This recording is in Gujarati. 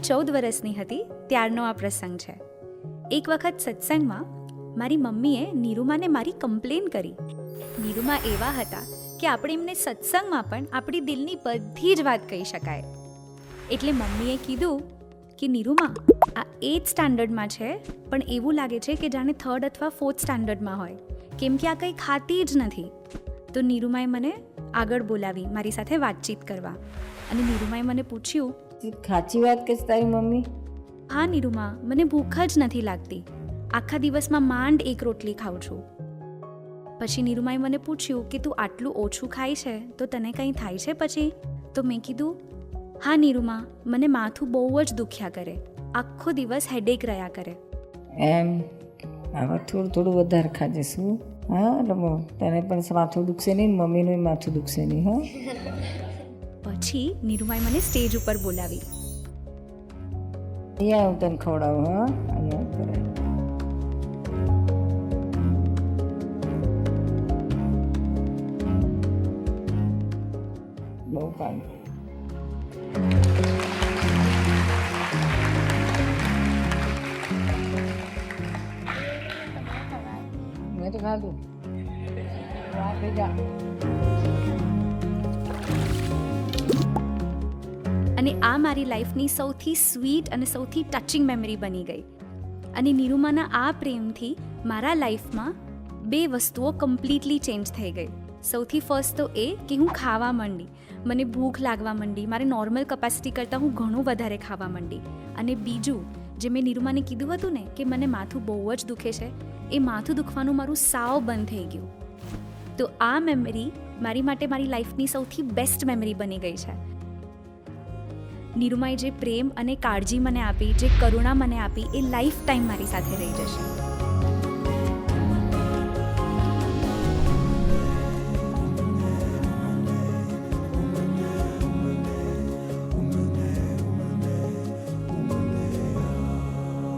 14 વર્ષની હતી ત્યારનો આ પ્રસંગ છે. એક વખત સત્સંગમાં મારી મમ્મીએ નિરૂમાને મારી કમ્પ્લેન કરી. નિરૂમા એવા હતા કે આપણે એમને સત્સંગમાં પણ આપણી દિલની બધી જ વાત કહી શકાય. એટલે મમ્મીએ કીધું કે નિરૂમા, આ 8th સ્ટાન્ડર્ડમાં છે, પણ એવું લાગે છે કે જાણે 3rd અથવા 4th સ્ટાન્ડર્ડમાં હોય, કેમ કે આ કંઈ ખાતી જ નથી. તો નિરૂમાએ મને આગળ બોલાવી મારી સાથે વાતચીત કરવા, અને નિરૂમાએ મને પૂછ્યું, ખાચી વાત કે તારી મમ્મી? હા નિરૂમા, મને ભૂખ જ નથી લાગતી. આખા દિવસમાં માંડ એક રોટલી ખાઉં છું. પછી નિરૂમાએ મને પૂછ્યું કે તું આટલું ઓછું ખાય છે તો તને કંઈ થાય છે પછી? તો મેં કીધું, હા નિરૂમા, મને માથું બહુ જ દુખ્યા કરે, આખો દિવસ હેડેક રહ્યા કરે. એમ? હવે થોડું વધારે ખાજે શું? હા, એટલે તને પણ માથું દુખશે નહીં, મમ્મીનું માથું દુખશે નહીં. હા. પછી નિરૂમાએ મને સ્ટેજ ઉપર બોલાવી. અહીંયા હું તને ખવડાવું. હા, અહીંયા કરે. બહુ પાણી. મેં તો ખાધું. અને આ મારી લાઈફની સૌથી સ્વીટ અને સૌથી ટચિંગ મેમરી બની ગઈ. અને નિરૂમાના આ પ્રેમથી મારા લાઈફમાં 2 વસ્તુઓ કમ્પ્લીટલી ચેન્જ થઈ ગઈ. સૌથી ફર્સ્ટ તો એ કે હું ખાવા માંડી, મને ભૂખ લાગવા માંડી, મારે નોર્મલ કેપેસિટી કરતાં હું ઘણું વધારે ખાવા માંડી. અને બીજું, જે મેં નિરૂમાને કીધું હતું ને કે મને માથું બહુ જ દુખે છે, એ માથું દુખવાનું મારું સાવ બંધ થઈ ગયું. તો આ મેમરી મારી માટે મારી લાઈફની સૌથી બેસ્ટ મેમરી બની ગઈ છે. નિરૂમાએ જે પ્રેમ અને કાળજી મને આપી, જે કરુણા મને આપી, એ લાઈફ ટાઈમ મારી સાથે રહી જશે.